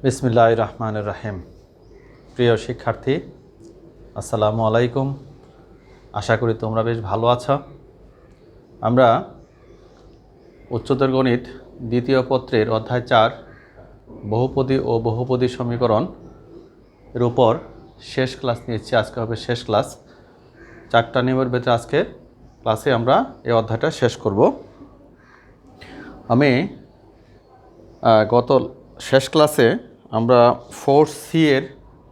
বিসমিল্লাহির রহমানির রহিম। প্রিয় শিক্ষার্থী, আসসালামু আলাইকুম। আশা করি তোমরা বেশ ভালো আছো। আমরা উচ্চতর গণিত দ্বিতীয় পত্রের অধ্যায় 4 বহুপদী ও বহুপদী সমীকরণ এর উপর শেষ ক্লাস নিয়েছি। আজকে হবে শেষ ক্লাস। 4টা নিয়মের ভেতরে আজকের ক্লাসে আমরা এই অধ্যায়টা শেষ করব। আমি গত শেষ ক্লাসে আমরা 4C এর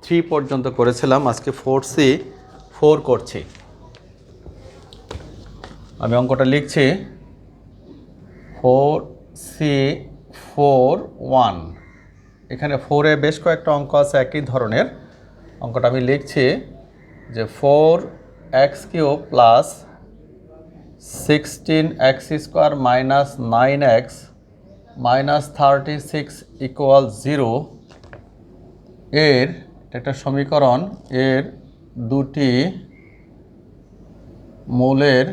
3 পর্যন্ত করেছিলাম। আজকে 4C 4 করছি। আমি অঙ্কটা লিখছি 4C 4 1। এখানে 4 এ বেশ কয়েকটা অঙ্ক আছে একই ধরনের। অঙ্কটা আমি লিখছি যে 4x³ plus 16x square minus 9x minus 36 equal 0 এর একটা সমীকরণ। এর দুটি মূলের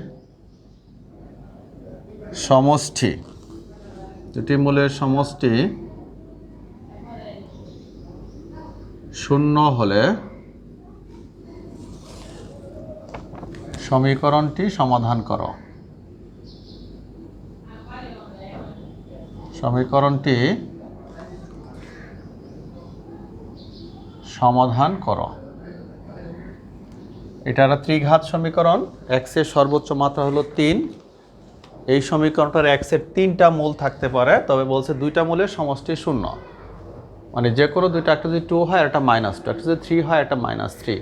সমষ্টি শূন্য হলে সমীকরণটি সমাধান করো। সমীকরণটি সমাধান করো। এটা একটা ত্রিঘাত সমীকরণ। x এর সর্বোচ্চ মাত্রা হলো 3। এই সমীকরণটার x এর 3টা মূল থাকতে পারে, তবে বলছে 2টা মূলের সমষ্টি শূন্য। মানে যে কোনো দুইটা, একটা যদি 2 হয় একটা -2, একটা যদি 3 হয় একটা -3,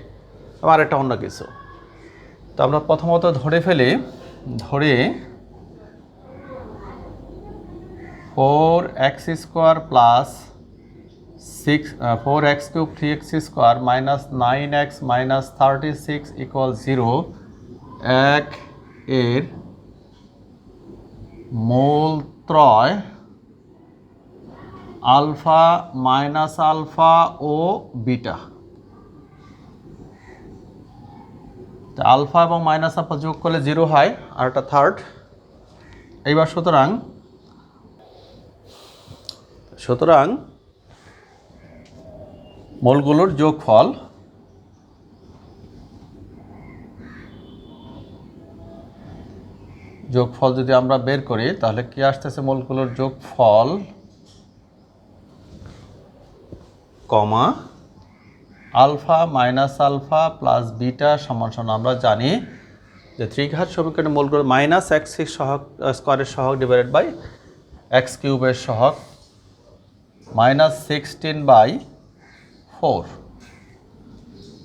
আবার একটা অন্য কিছু। তো আমরা প্রথমত ধরে 4x² plus 4x³ 3x² minus 9x minus 36 equal 0 এর মূল ত্রয় আলফা, মাইনাস আলফা ও বিটা। তো আলফা এবং মাইনাস আলফা যোগ করলে 0 হয়, আর একটা থার্ড। এইবার সুতরাং মূলগুলোর যোগফল যদি আমরা বের করি তাহলে কি আসতেছে? মূলগুলোর যোগফল কমা alpha minus alpha plus beta সমান সমান। আমরা জানি যে ত্রিঘাত সমীকরণের মূলগুলো -x স্কোয়ারের সহগ ডিভাইডেড বাই x³ এর সহগ -16/4।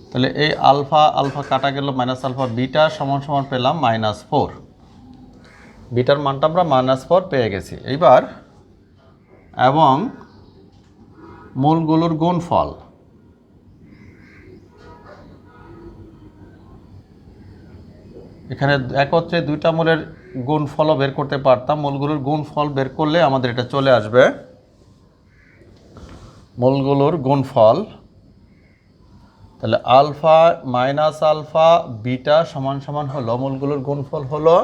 তাহলে এই আলফা কাটা গেল, মাইনাস আলফা, বিটা সমান সমান পেলাম -4। বিটার মানটা আমরা -4 পেয়ে গেছি। এইবার এবং মূলগুলোর গুণফল, এখানে একত্রে দুইটা মূলের গুণফলও বের করতে পারতাম। মূলগুলোর গুণফল বের করলে আমাদের এটা চলে আসবে। মূলগুলোর গুণফল তাহলে আলফা মাইনাস আলফা বিটা সমান সমান হলো, মূলগুলোর গুণফল হলো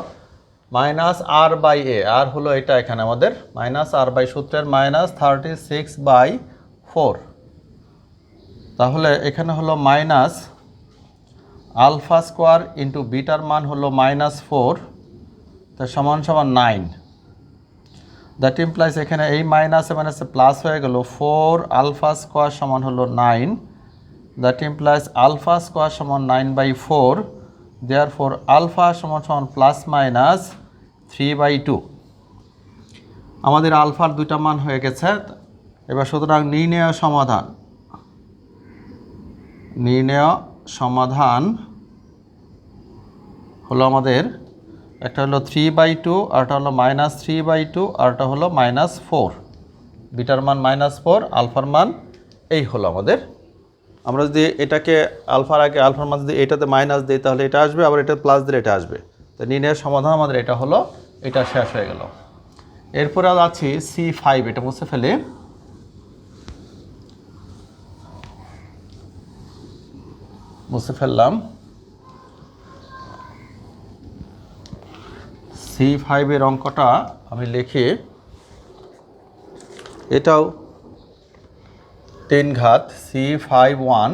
-r/a। আর হলো এটা এখানে আমাদের -r/, সূত্রের -36/4। তাহলে এখানে হলো মাইনাস আলফা স্কোয়ার ইন্টু বিটার মান হলো -4, তা সমান সমান 9। দ্যাট ইমপ্লাইজ এখানে এই মাইনাসে প্লাস হয়ে গেল 4 আলফা স্কোয়ার সমান হলো 9। দ্যাট ইমপ্লাইজ আলফা স্কোয়ার সমান 9/4। দেয়ারফর আলফা সমান সমান প্লাস মাইনাস 3/2। আমাদের আলফার দুইটা মান হয়ে গেছে। এবার সুতরাং নির্ণেয় সমাধান হলো আমাদের একটা হলো 3/2, আরটা হলো -3/2, আরটা হলো -4। বিটার মান -4, আলফার মান এই হলো আমাদের। আমরা যদি এটাকে আলফার আগে আলফার মান যদি এটাতে মাইনাস দিই তাহলে এটা আসবে, আবার এটা প্লাস দিলে এটা আসবে। তো নির্ণয়ের সমাধান আমাদের এটা হলো। এটা শেষ হয়ে গেল। এরপরে আছি C5। এটা মুছে ফেলে মুছে ফেললাম। C5 এর অঙ্কটা আমি লিখি। এটাও 3 ঘাত C51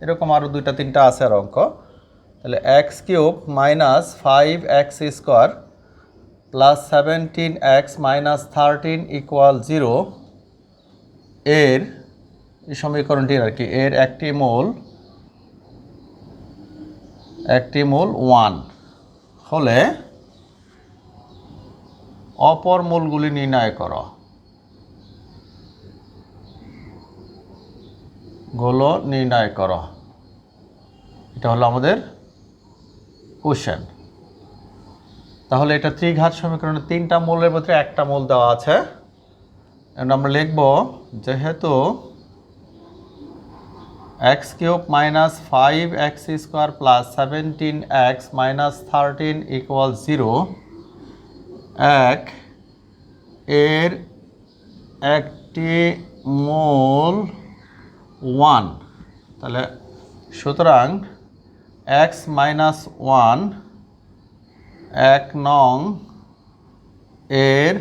এরকম আরও 2টা 3টা আছে আর অঙ্ক। তাহলে x cube minus 5x square plus 17x minus 13 equal 0 এর এই সমীকরণটির আর কি এর একটি মূল 1 হলে অপর মূলগুলি নির্ণয় করো। এটা হলো আমাদের কোশ্চেন। তাহলে এটা ত্রিঘাত সমীকরণে 3টা মূলের মধ্যে একটা মূল দেওয়া আছে। এখন আমরা লিখব যেহেতু x cube minus 5x square plus 17x minus 13 equal 0 এর একটি মূল 1, তাহলে সুতরাং x মাইনাস 1 1 নং এর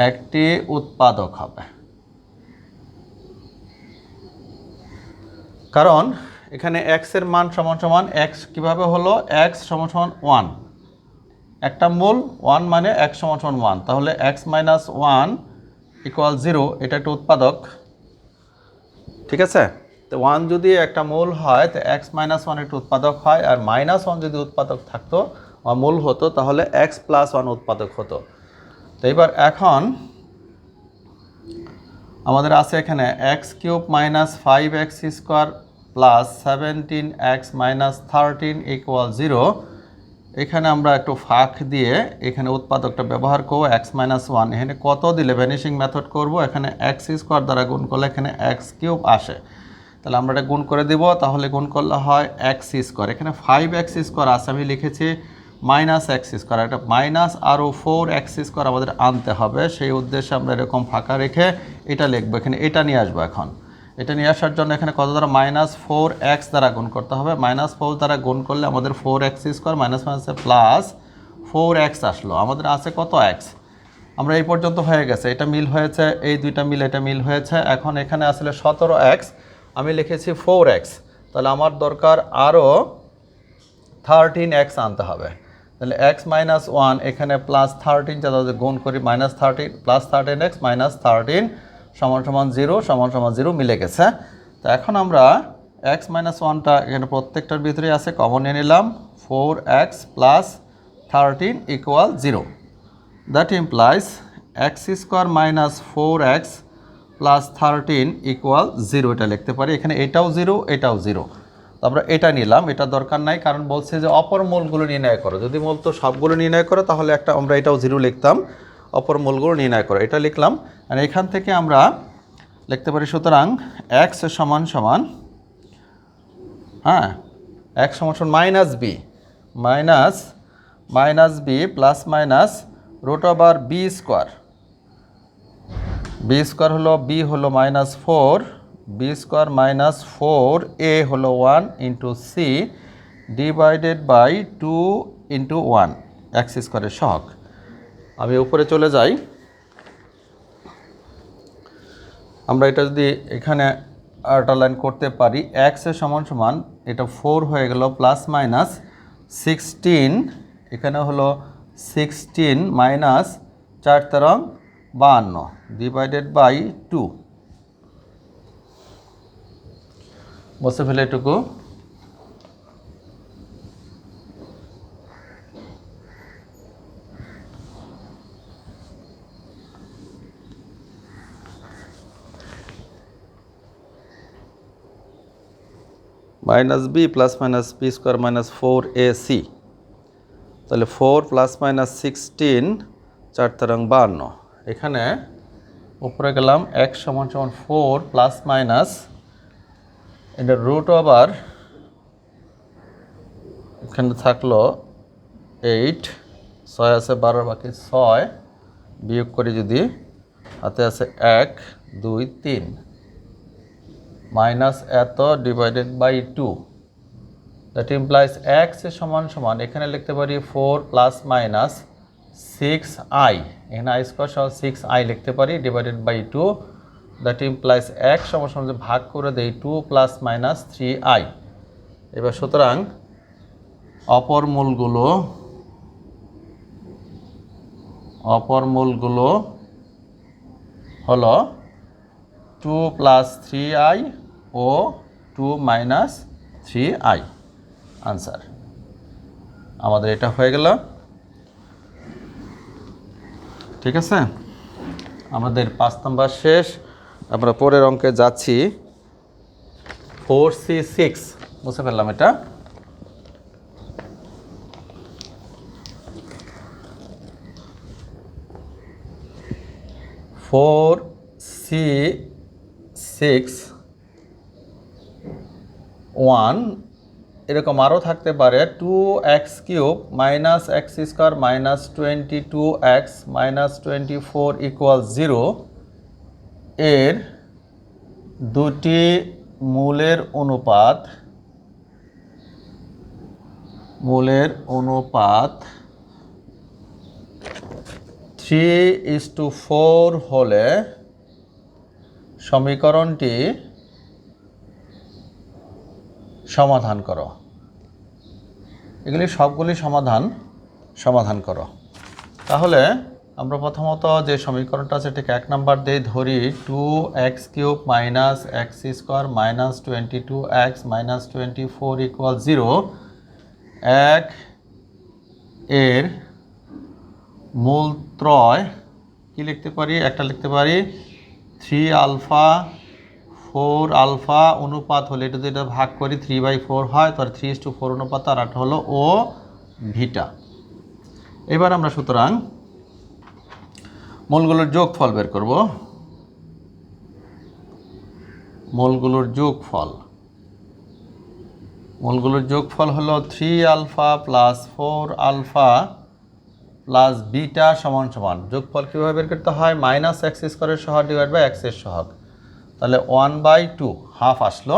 একটি উৎপাদক হবে। কারণ এখানে x এর মান সমান সমান x কিভাবে হলো x সমান সমান 1, একটা মূল 1 মানে x সমান সমান 1, তাহলে x মাইনাস 1 ইকুয়াল 0 এটা একটা উৎপাদক। ঠিক আছে, তো 1 যদি একটা মূল হয় তো x মাইনাস 1 একটা উৎপাদক হয়, আর মাইনাস 1 যদি উৎপাদক থাকতো বা মূল হতো তাহলে x প্লাস 1 উৎপাদক হতো। তো এবার এখন আমাদের আছে এখানে x cube minus 5x square plus 17x minus 13 equal 0। এখানে আমরা একটু ফাঁক দিয়ে এখানে উৎপাদকটা ব্যবহার করবো x মাইনাস 1, এখানে কত দিলে ভ্যানিশিং মেথড করব, এখানে x স্কোয়ার দ্বারা গুণ করলে এখানে x কিউব আসে, তাহলে আমরা এটা গুণ করে দিব, তাহলে গুণ করলে হয় x স্কোয়ার। এখানে 5x স্কোয়ার আছে, আমি লিখেছি মাইনাস x স্কোয়ার, একটা মাইনাস আরও 4x স্কোয়ার আমাদের আনতে হবে, সেই উদ্দেশ্যে আমরা এরকম ফাঁকা রেখে এটা লিখবো, এখানে এটা নিয়ে আসবো। এখন এটা নিয়ে আসার জন্য এখানে কত দ্বারা মাইনাস 4x দ্বারা গুণ করতে হবে, মাইনাস 4 দ্বারা গুণ করলে আমাদের 4x স্কোয়ার মাইনাস মাইনাসে প্লাস 4x আসলো, আমাদের আছে কত x, আমরা এই পর্যন্ত হয়ে গেছে, এটা মিল হয়েছে, এই দুইটা মিল এটা মিল হয়েছে। এখন এখানে আসলে 17x, আমি লিখেছি 4x, তাহলে আমার দরকার আরও 13x আনতে হবে, তাহলে x মাইনাস 1 এখানে প্লাস 13 যাতে গুণ করি মাইনাস 13 প্লাস 13x মাইনাস 13 সমান সমান 0 মিলে গেছে। তো এখন আমরা x মাইনাস 1টা এখানে প্রত্যেকটার ভিতরে আছে, কমন নিয়ে নিলাম, 4x plus 13 equal 0, that implies x square minus 4x plus 13 equal 0, এটা লিখতে পারি। এখানে এটাও 0 এটাও 0, তো আমরা এটা নিলাম, এটা দরকার নাই, কারণ বলছে যে অপর মূলগুলো নির্ণয় করো, যদি বলতো সবগুলো নির্ণয় করো তাহলে আমরা এটাও 0 লিখতাম, অপর মূলগুলো নির্ণয় করো, এটা লিখলাম। আর এখান থেকে আমরা লিখতে পারি সুতরাং x সমান সমান x সমান সমান minus B plus minus root over B square হলো b হলো minus 4, B square minus 4 a হলো 1 into C divided by 2 into 1 x স্কোয়ারের সহগ। আমি উপরে চলে যাই, আমরা এটা যদি এখানে আন্ডারলাইন করতে পারি, x এর সমান সমান এটা 4 হয়ে গেল প্লাস মাইনাস 16, এখানে হলো 16 মাইনাস 4 তেরং 52 ডিভাইডেড বাই 2, বসে ফেলে এটুকু। Minus B plus minus B square minus 4ac, তাহলে 4 প্লাস মাইনাস 16 4 তেরং 52, এখানে উপরে গেলাম x সমান সমান 4 প্লাস মাইনাস এটা রুট ওভার, এখানে থাকলো 8, 6 আছে 12 বাকি 6 বিয়োগ করে যদি হাতে আছে 1 2 3 মাইনাস এত divided by 2, that implies x এর সমান সমান এখানে লিখতে পারি 4 প্লাস মাইনাস 6i, এখানে i স্কোয়ার সহ 6i লিখতে পারি ডিভাইডেড বাই 2, দ্যাট ইমপ্লাইজ এক সমান সমান যে ভাগ করে দেই 2 প্লাস মাইনাস 3i। এবার সুতরাং অপর মূলগুলো হলো 2 প্লাস 3i ও 2 মাইনাস 3i। আনসার আমাদের এটা হয়ে গেল। ঠিক আছে, আমাদের 5 নাম্বার শেষ। আমরা পরের অঙ্কে যাচ্ছি। 4C6 বুঝতে পারলাম এটা। ফোর সি সিক্স ওয়ান এরকম আরও থাকতে পারে 2x³ minus x² minus 22x minus 24 equal 0 এর দুটি মূলের অনুপাত 3:4 হলে সমীকরণটি সমাধান করো। এগুলি সবগুলি সমাধান করো। তাহলে আমরা প্রথমত যে সমীকরণটা আছে এটাকে 1 নাম্বার দিয়ে ধরি 2x³ minus x² minus 22x minus 24 equal 0 এক এর মূলত্রয় কি লিখতে পারি? একটা লিখতে পারি 3 আলফা 4 আলফা অনুপাত হলে এটা যদি এটা ভাগ করি 3/4 হয়, তাহলে 3:4 অনুপাত, আর একটা হলো ও ভিটা। এবার আমরা সুতরাং মূলগুলোর যোগফল বের করব। মূলগুলোর যোগফল হলো 3 alpha plus 4 alpha plus beta সমান সমান যোগফল কীভাবে বের করতে হয়? মাইনাস x² সহগ ডিভাইড বাই x এর সহগ। তাহলে 1/2 হাফ আসলো।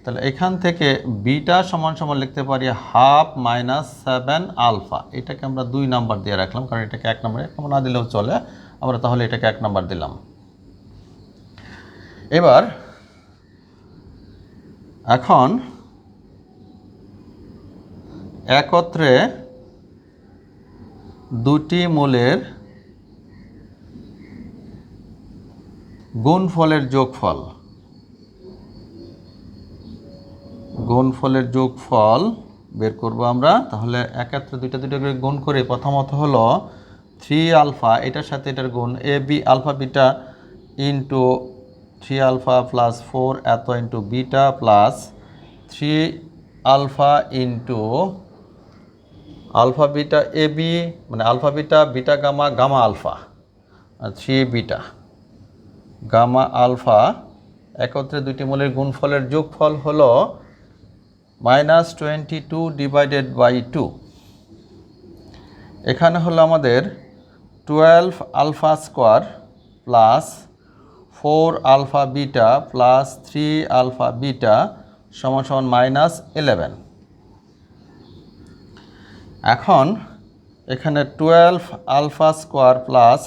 তাহলে এখান থেকে বিটা সমান সমান লিখতে পারি হাফ মাইনাস 7 আলফা। এটাকে আমরা 2 নাম্বার দিয়ে রাখলাম, কারণ এটাকে 1 নাম্বার না দিলেও চলে। আমরা তাহলে এটাকে 1 নাম্বার দিলাম। এবার এখন একত্রে দুটি মূলের গুণফলের যোগফল বের করব আমরা। তাহলে একত্রে দুইটা করে গুণ করে প্রথমত হলো 3 আলফা এটার সাথে এটার গুণ A B alpha beta into 3 alpha plus 4 এত into beta plus 3 alpha into alpha beta A B মানে alpha beta beta gamma gamma alpha আর 3 বিটা গামা আলফা একত্রে দুটি মূলের গুণফলের যোগফল হলো -22 ডিভাইডেড বাই 2। এখানে হলো আমাদের 12 alpha square plus 4 alpha beta plus 3 alpha beta সমান সমান -11। এখন এখানে 12 alpha square plus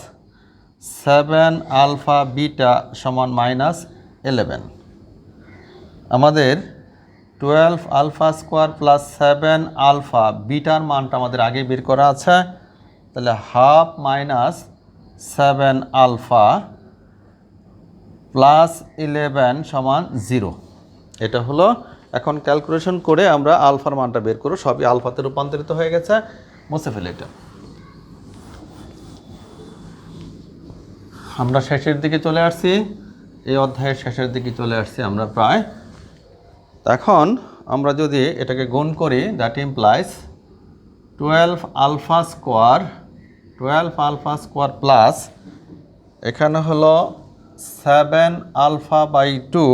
7 alpha beta সমান -11। আমাদের 12 আলফা স্কোয়ার প্লাস 7 আলফা বিটার মানটা আমাদের আগে বের করা আছে। তাহলে হাফ মাইনাস 7 আলফা প্লাস 11 সমান 0। এটা হলো এখন ক্যালকুলেশন করে আমরা আলফার মানটা বের করব। সবই আলফাতে রূপান্তরিত হয়ে গেছে। মুছে ফেলে এটা। আমরা শেষের দিকে চলে আসছি, এই অধ্যায়ের শেষের দিকে চলে আসছি আমরা প্রায়। এখন আমরা যদি এটাকে গুণ করি that implies 12 alpha square plus এখানে হলো 7 alpha by 2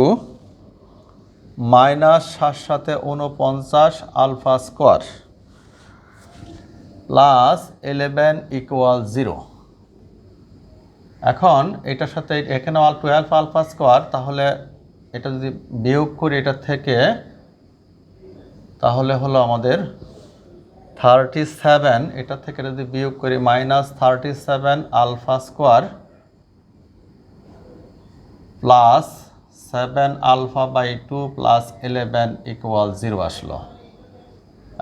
minus 7 × 49 alpha square plus 11 equal 0। এখন এটার সাথে এখানে 12 আলফা স্কোয়ার, তাহলে এটা যদি বিয়োগ করি এটা থেকে তাহলে হলো আমাদের 37। এটা থেকে যদি বিয়োগ করি -37 alpha square plus 7α/2 plus 11 equal 0 আসলো।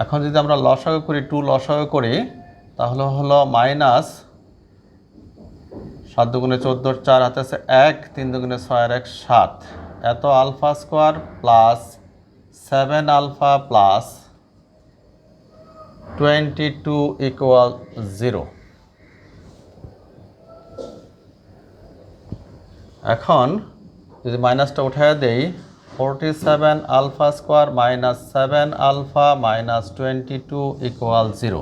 এখন যদি আমরা লসাগু করি, 2 লসাগু করি, তাহলে হলো মাইনাস 7 দুগুণে 14, 4 হাতে আছে 1, 3 দুগুণে 6 আর 1 7, এত alpha square plus 7α plus 22 equal 0। এখন যদি মাইনাসটা উঠায় দেই, 47α স্কোয়ার মাইনাস 7α মাইনাস 22 ইকুয়াল 0।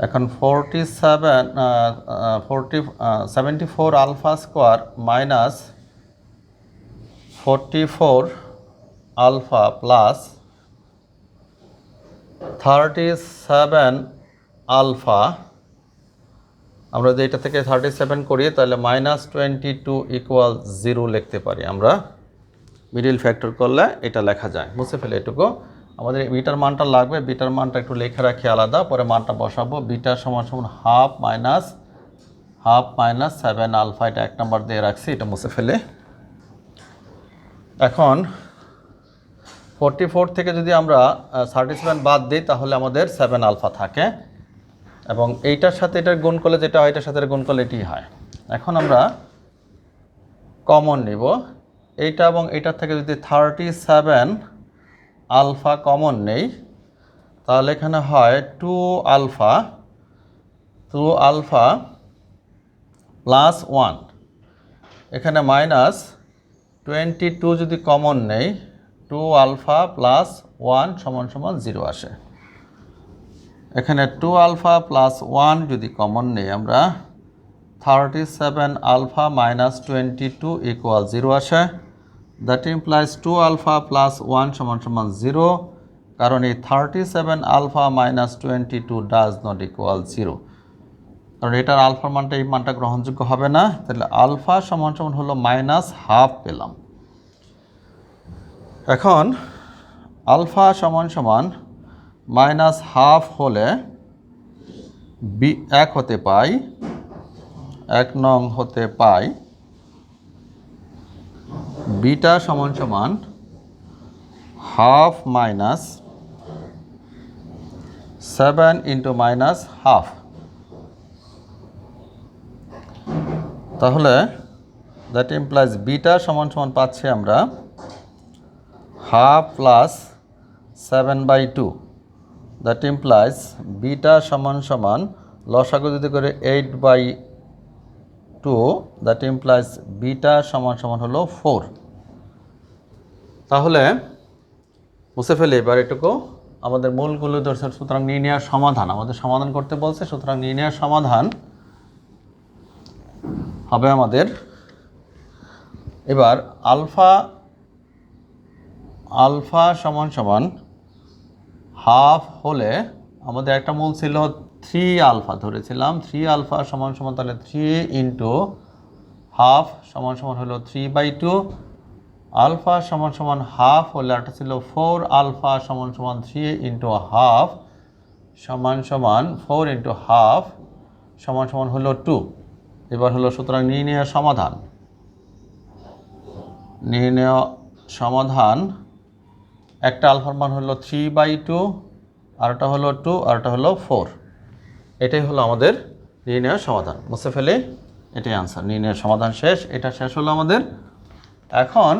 এখন 74α স্কোয়ার মাইনাস 44α প্লাস 37α, আমরা যদি এটা থেকে 37 করি তাহলে মাইনাস 22 ইকুয়াল 0 লিখতে পারি। আমরা মিডিল ফ্যাক্টর করলে এটা লেখা যায়। মুছে ফেলে এটুকু। আমাদের বিটার মানটা লাগবে, বিটার মানটা একটু লেখা রাখি আলাদা, পরে মানটা বসাবো। বিটা সমান সমান হাফ মাইনাস 7α, এটা 1 নাম্বার দিয়ে রাখছি, এটা মুছে ফেলে। এখন 44 থেকে যদি আমরা 37 বাদ দিই তাহলে আমাদের 7α থাকে, এবং এইটার সাথে এটার গুণ করলে যেটা হয় এটার সাথে গুণ করলে এটি হয়। এখন আমরা কমন নিব এইটা, এবং এইটার থেকে যদি 37α কমন নেই তাহলে এখানে হয় 2α প্লাস 1, এখানে মাইনাস 22 যদি কমন নেই 2α প্লাস 1 সমান সমান 0 আসে। এখানে 2α প্লাস 1 যদি কমন নেই আমরা, 37α মাইনাস 22 ইকুয়াল 0 আসে। দ্যাট ইমপ্লাইজ 2α প্লাস 1 সমান সমান 0, কারণ এই 37α মাইনাস 22 ডাজ নট ইকুয়াল 0, কারণ এটার আলফার মানটা এই মানটা গ্রহণযোগ্য হবে না। তাহলে আলফা সমান সমান হলো মাইনাস হাফ পেলাম। এখন আলফা সমান সমান মাইনাস হাফ হলে 1 হতে পাই, 1 নং হতে পাই বিটা সমান সমান half minus 7 into minus half. তাহলে দ্যাট ইমপ্লাইজ বিটা সমান সমান পাচ্ছি আমরা half plus 7/2। That implies beta সমান সমান লসাগু যদি করে 8/2, দ্যাট ইমপ্লাইজ বিটা সমান সমান হলো 4। তাহলে মুছে ফেলে এবার এটুকু। আমাদের মূলগুলো ধরছে, সুতরাং নির্ণয়ের সমাধান আমাদের সমাধান করতে বলছে, সুতরাং নির্ণয়ের সমাধান হবে আমাদের এবার আলফা সমান সমান হাফ হলে আমাদের একটা মূল ছিল 3α ধরেছিলাম, 3α সমান সমান তাহলে 3 ইন্টু হাফ সমান সমান হলো 3/2। আলফা সমান সমান হাফ হলে একটা ছিল 4α সমান সমান 3 ইন্টু হাফ সমান সমান 4 ইন্টু হাফ সমান সমান হলো 2। এবার হলো সুতরাং নির্ণয় সমাধান একটা আলফার মান হলো 3/2, আরটা হলো 2, আরটা হলো 4। এটাই হলো আমাদের নির্ণয় সমাধান। মুছে ফেলে এটাই আনসার, নির্ণয় সমাধান শেষ। এটা শেষ হলো আমাদের। এখন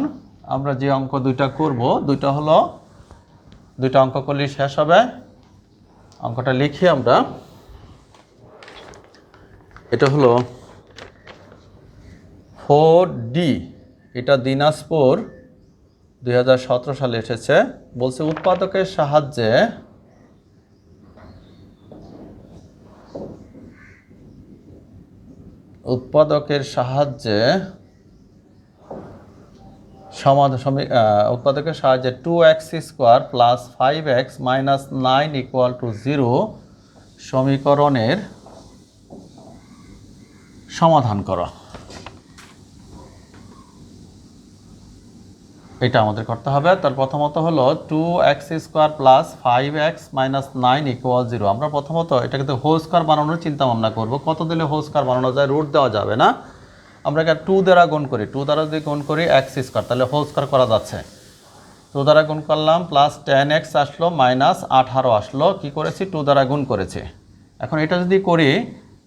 আমরা যে অঙ্ক দুইটা করব, দুইটা অঙ্ক করলেই শেষ হবে। অঙ্কটা লিখি আমরা। এটা হলো 4D, এটা দিনাজপুর 2017 সালে এসেছে। বলছে উৎপাদকের সাহায্যে উৎপাদকের সাহায্যে 2x² plus 5x minus 9 equal to 0 সমীকরণের সমাধান করো। এটা আমাদের করতে হবে। তার প্রথমত হলো 2x² plus 5x minus 9 equal 0। আমরা প্রথমত এটাকে তো হোল স্কোয়ার বানানোর চিন্তা ভাবনা করবো। কত দিলে হোল স্কোয়ার বানানো যায়? রুট দেওয়া যাবে না। আমরা এখানে 2 দ্বারা গুণ করি, 2 দ্বারা যদি গুণ করি এক্স স্কোয়ার, তাহলে হোল স্কোয়ার করা যাচ্ছে। 2 দ্বারা গুণ করলাম প্লাস 10x আসলো মাইনাস 18 আসলো, কি করেছি 2 দ্বারা গুণ করেছি। এখন এটা যদি করি,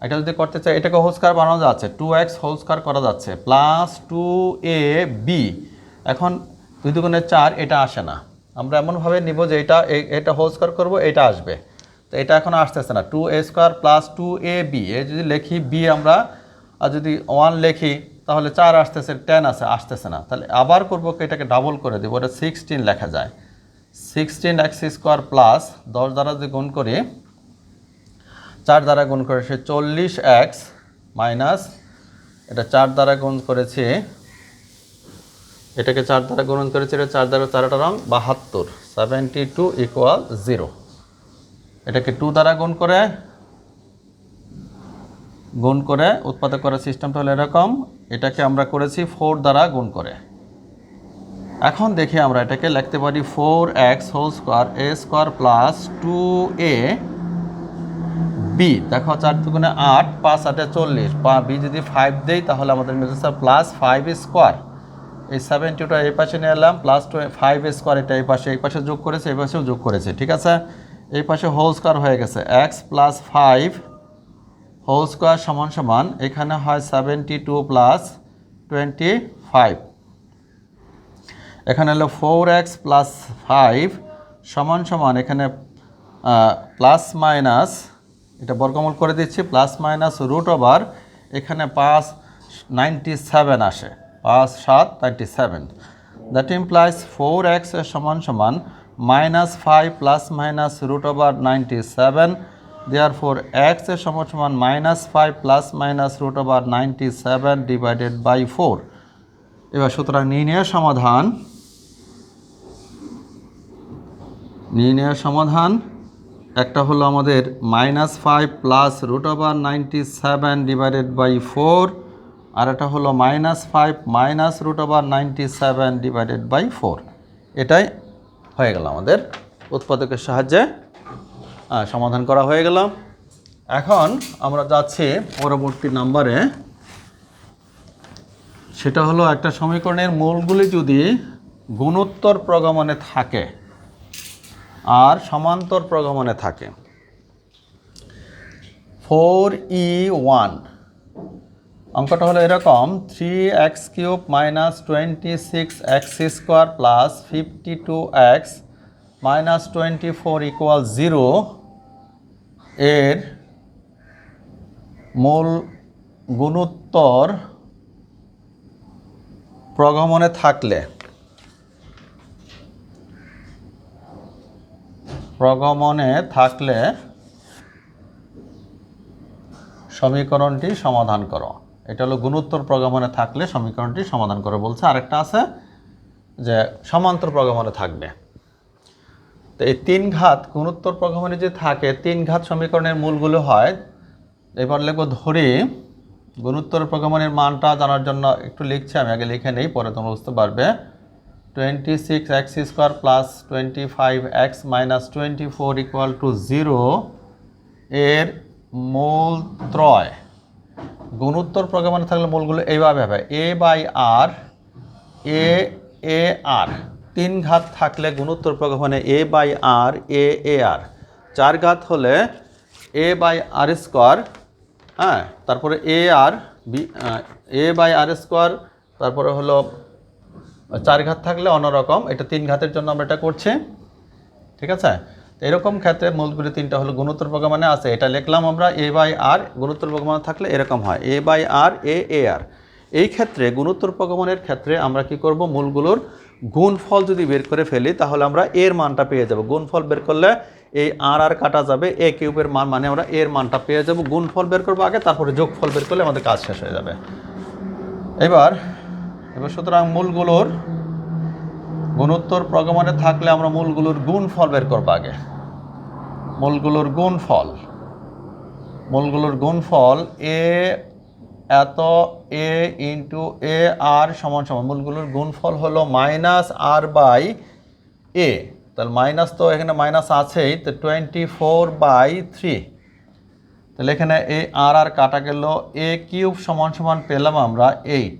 এটা যদি করতে চাই এটাকে হোল স্কোয়ার বানানো যাচ্ছে, 2x হোল স্কোয়ার করা যাচ্ছে প্লাস 2ab। এখন 2 দুগুণে 4, এটা আসে না, আমরা এমনভাবে নিব যে এটা হোল স্কোয়ার করবো, এটা আসবে। তো এটা এখন আসতেছে না, 2a স্কোয়ার প্লাস 2ab, এই যদি লিখি b আমরা, আর যদি 1 লিখি তাহলে 4 আসতেছে, 10 আসতেছে না। তাহলে আবার করবো কি, এটাকে ডাবল করে দেবো, এটা 16 লেখা যায়। 16x স্কোয়ার প্লাস 10 দ্বারা যদি গুণ করি, 4 দ্বারা গুণ করে সে 40x মাইনাস, এটা 4 দ্বারা গুণ করেছি, এটাকে 4 দ্বারা গুণ করেছি, এটা 4 দ্বারা 4টা রং 72, 72 ইকুয়াল 0। এটাকে 2 দ্বারা গুণ করে উৎপাদক করার সিস্টেমটা হলো এরকম। এটাকে আমরা করেছি 4 দ্বারা গুণ করে। এখন দেখি আমরা এটাকে লিখতে পারি 4x whole square a square plus 2ab। দেখো 4 দুগুণে 8, 5 8 40, b যদি 5 দেই তাহলে আমাদের মিলছে প্লাস 5 স্কোয়ার। এই 72টা এই পাশে নিয়ে এলাম, প্লাস 5 স্কোয়ার, এটা এই পাশে যোগ করেছে, এই পাশেও যোগ করেছে, ঠিক আছে। এই পাশে হোল স্কোয়ার হয়ে গেছে, x প্লাস 5 হোল স্কোয়ার সমান সমান এখানে হয় 72 প্লাস 25, এখানে হলো 4x প্লাস 5 সমান সমান এখানে প্লাস মাইনাস, এটা বর্গমূল করে দিচ্ছি, প্লাস মাইনাস রুট ওভার এখানে 597 আসে, 5 7 97। দ্যাট ইমপ্লাইজ 4x সমান সমান minus 5 plus minus root over 97। Therefore x এর সমান সমান minus 5 plus minus root over 97 divided by 4। এবার সুতরাং নির্ণয়ের সমাধান একটা হলো আমাদের minus 5 plus root over 97 divided by 4, আর এটা হলো minus 5 minus root over 97 divided by 4। এটাই হয়ে গেল আমাদের উৎপাদকের সাহায্যে সমাধান করা হয়ে গেল। এখন আমরা যাচ্ছি পরবর্তী নাম্বারে, সেটা হলো একটা সমীকরণের মূলগুলি যদি গুণোত্তর প্রগমনে থাকে আর সমান্তর প্রগমনে থাকে। 4e1 অঙ্কটা হলো এরকম, 3x³ minus 26x square plus 52x minus 24 equal 0 এর মূল গুণোত্তর প্রগমনে থাকলে সমীকরণটি সমাধান করো। এটা হলো গুণোত্তর প্রগমনে থাকলে সমীকরণটি সমাধান করো বলছে। আরেকটা আছে যে সমান্তর প্রগমনে থাকবে। তো এই 3 ঘাত গুণোত্তর প্রগমনে যে থাকে, 3 ঘাত সমীকরণের মূলগুলো হয়, এবার লিখবো ধরি গুণোত্তর প্রগমনের মানটা জানার জন্য একটু লিখছি, আমি আগে লিখে নেই, পরে তোমরা বুঝতে পারবে। 26x square plus 25x minus 24 equal to 0 এর মূল ত্রয়। গুণোত্তর প্রগমনে থাকলে মূলগুলো এইভাবে হবে, a by r a a r। 3 ঘাত থাকলে গুণোত্তর প্রগমনে a by r a a r। 4 ঘাত হলে a বাই r স্কোয়ার, হ্যাঁ, তারপরে a বাই r স্কোয়ার, তারপরে হলো 4 ঘাত থাকলে অন্যরকম, এটা 3 ঘাতের জন্য আমরা এটা করছি, ঠিক আছে। তো এরকম ক্ষেত্রে মূলগুলি 3টা হলো গুণোত্তর প্রগমনে আছে, এটা লিখলাম আমরা a বাই r। গুণোত্তর প্রগমনে থাকলে এরকম হয় a by r a a r। এই ক্ষেত্রে গুণোত্তর প্রগমনের ক্ষেত্রে আমরা কি করব, মূলগুলোর গুণফল যদি বের করে ফেলি তাহলে আমরা এর মানটা পেয়ে যাব। গুণফল বের করলে এই আর কাটা যাবে, a কিউবের মান মানে আমরা এর মানটা পেয়ে যাব। গুণফল বের করবো আগে, তারপরে যোগফল বের করলে আমাদের কাজ শেষ হয়ে যাবে। এবার সুতরাং মূলগুলোর গুণোত্তর প্রগমনে থাকলে আমরা মূলগুলোর গুণফল বের করবো আগে। মূলগুলোর গুণফল এত a ইন্টু a r সমান সমান, মূলগুলোর গুণফল হলো মাইনাস r বাই a। তাহলে মাইনাস তো এখানে মাইনাস আছেই, তো 24/3 তাহলে এখানে এই আর কাটা গেল, এ কিউব সমান সমান পেলাম আমরা 8,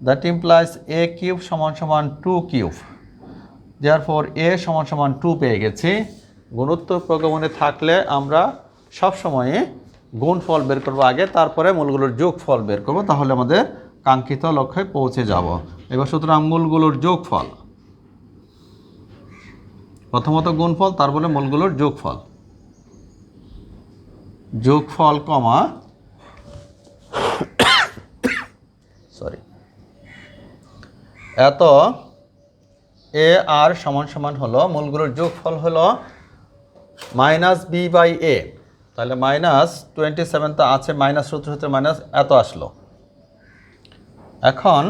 দ্যাট ইমপ্লাইজ এ কিউব সমান সমান 2 কিউব, দেয়ারফর এ সমান সমান 2 পেয়ে গেছি। গুণোত্তর প্রগমনে থাকলে আমরা সবসময়ে গুণফল বের করবো আগে, তারপরে মূলগুলোর যোগফল বের করব, তাহলে আমাদের কাঙ্ক্ষিত লক্ষ্যে পৌঁছে যাব। এবার সুতরাং মূলগুলোর যোগফল, প্রথমত গুণফল, তারপরে মূলগুলোর যোগফল, যোগফল কমা এত এ আর সমান সমান হলো, মূলগুলোর যোগফল হলো মাইনাস বি বাই এ। তাহলে -27 তো আছে, মাইনাস সূত্রে মাইনাস এত আসলো। এখন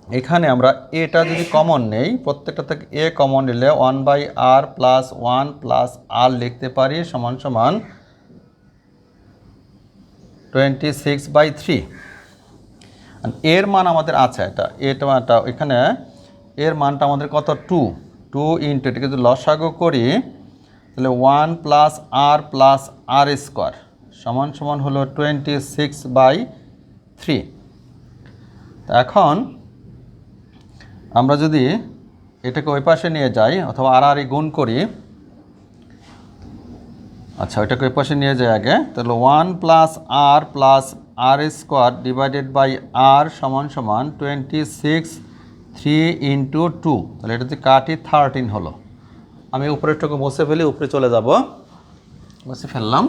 এখানে আমরা এটা যদি কমন নেই, প্রত্যেকটা থেকে এ কমন নিলে 1/r প্লাস 1 প্লাস আর লিখতে পারি সমান সমান 26/3। এর মান আমাদের আছে, এটা এখানে এর মানটা আমাদের কত, 2 ইন্টু, এটাকে যদি লসাগু করি তাহলে 1 প্লাস আর প্লাস আর স্কোয়ার সমান সমান হলো 26/3। এখন আমরা যদি এটাকে ওই পাশে নিয়ে যাই অথবা আর গুণ করি, আচ্ছা ওইটাকে ওই পাশে নিয়ে যাই আগে, তাহলে 1 plus R square divided by R সমান সমান 26/3 ইন্টু 2, তাহলে এটা যদি কাটি 13 হলো। আমি উপরেরটাকে মুছে ফেলি, উপরে চলে যাব, মুছে ফেললাম।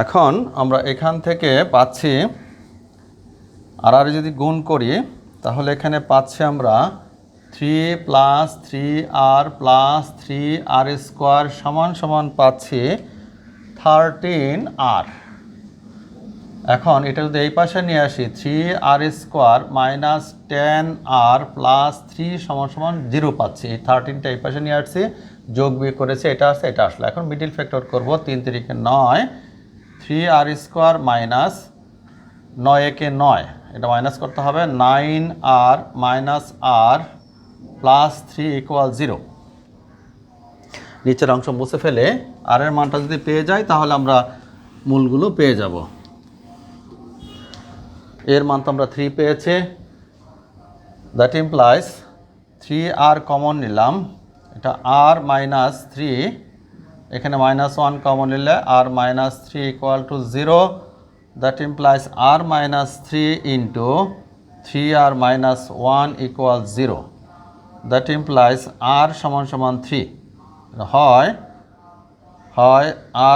এখন আমরা এখান থেকে পাচ্ছি আর যদি গুণ করি তাহলে এখানে পাচ্ছি আমরা 3 plus 3r plus 3r square সমান সমান পাচ্ছি 13r। এখন এটা যদি এই পাশে নিয়ে আসি, 3r square minus 10r plus 3 সমান সমান 0 পাচ্ছি। এই 13টা এই পাশে নিয়ে আসছি, যোগ বিয়োগ করেছে, এটা আসছে এটা আসলো। এখন মিডিল ফ্যাক্টর করব, 3 3 9, 3r স্কোয়ার মাইনাস 9 একে 9, এটা মাইনাস করতে হবে, 9r minus r plus 3 equal 0। নিচের অংশ মুছে ফেলে আর এর মানটা যদি পেয়ে যাই তাহলে আমরা মূলগুলো পেয়ে যাব। এর মান তো আমরা 3 পেয়েছে, দ্যাট ইমপ্লাইজ 3r কমন নিলাম, এটা r মাইনাস 3, এখানে -1 কমন নিলে r minus 3 equal to 0, that implies r minus 3 into 3r minus 1 equal 0, that implies r সমান সমান 3। হয়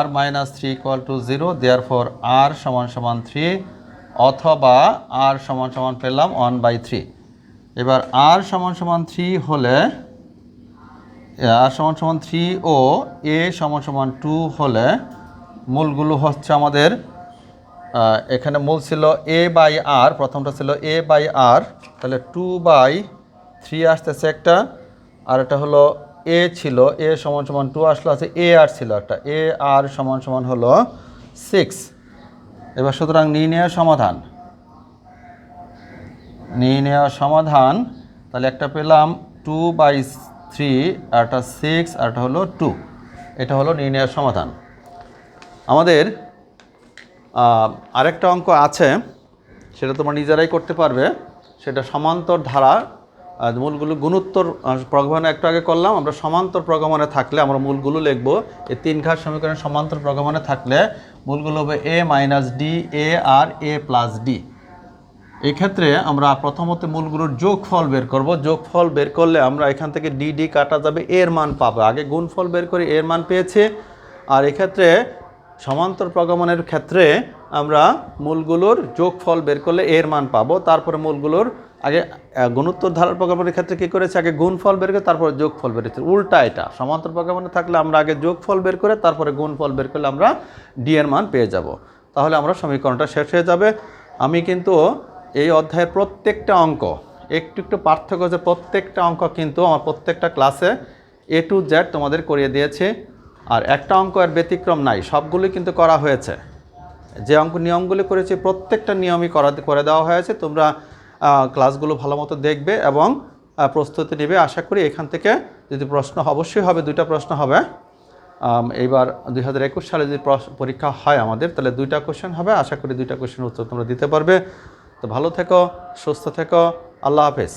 r minus 3 equal to 0, therefore r সমান সমান 3, অথবা r সমান সমান পেলাম 1/3। এবার r সমান সমান 3 হলে, r সমান সমান 3 ও a সমান সমান 2 হলে মূলগুলো হচ্ছে আমাদের, এখানে মূল ছিল a/r, প্রথমটা ছিল a/r, তাহলে 2/3 আসতেছে একটা, আর এটা হলো a ছিল, a সমান সমান 2 আসলো, আছে ar ছিল একটা, ar সমান সমান হলো 6। এবার সুতরাং নির্ণয় সমাধান, তাহলে একটা পেলাম 2/3, একটা 6, আর একটা হলো 2, এটা হলো নির্ণয় সমাধান। আমাদের আরেকটা অঙ্ক আছে, সেটা তোমরা নিজেরাই করতে পারবে, সেটা সমান্তর ধারা মূলগুলো গুণোত্তর প্রগমনে একটু আগে করলাম। আমরা সমান্তর প্রগমনে থাকলে আমরা মূলগুলো লিখব, এই 3 ঘাত সমীকরণে সমান্তর প্রগমনে থাকলে মূলগুলো হবে a মাইনাস ডি, a আর a প্লাস ডি। এই ক্ষেত্রে আমরা প্রথমত মূলগুলোর যোগফল বের করব। যোগফল বের করলে আমরা এখান থেকে ডি কাটা যাবে, এর মান পাবো। আগে গুণফল বের করে এর মান পেয়েছে, আর এক্ষেত্রে সমান্তর প্রগমনের ক্ষেত্রে আমরা মূলগুলোর যোগফল বের করলে এর মান পাবো। তারপরে মূলগুলোর আগে গুণোত্তর ধারার প্রগমনের ক্ষেত্রে কী করেছে, আগে গুণফল বের করে তারপরে যোগফল বেরিয়েছে। উল্টা, এটা সমান্তর প্রগমনে থাকলে আমরা আগে যোগফল বের করে তারপরে গুণফল বের করলে আমরা ডি এর মান পেয়ে যাব। তাহলে আমরা সমীকরণটা শেষ হয়ে যাবে। আমি কিন্তু এই অধ্যায়ের প্রত্যেকটা অঙ্ক একটু পার্থক্য আছে, প্রত্যেকটা অঙ্ক কিন্তু আমার প্রত্যেকটা ক্লাসে A to Z তোমাদের করিয়ে দিয়েছে, আর একটা অঙ্ক এর ব্যতিক্রম নাই, সবগুলোই কিন্তু করা হয়েছে। যে নিয়মগুলি করেছি প্রত্যেকটা নিয়মই করে দেওয়া হয়েছে। তোমরা ক্লাসগুলো ভালো মতো দেখবে এবং প্রস্তুতি নেবে। আশা করি এখান থেকে যদি প্রশ্ন অবশ্যই হবে, 2টা প্রশ্ন হবে। এইবার 2021 সালে যদি পরীক্ষা হয় আমাদের, তাহলে 2টা কোশ্চেন হবে। আশা করি 2টা কোশ্চেনের উত্তর তোমরা দিতে পারবে। তো ভালো থেকো, সুস্থ থেকো, আল্লাহ হাফেজ।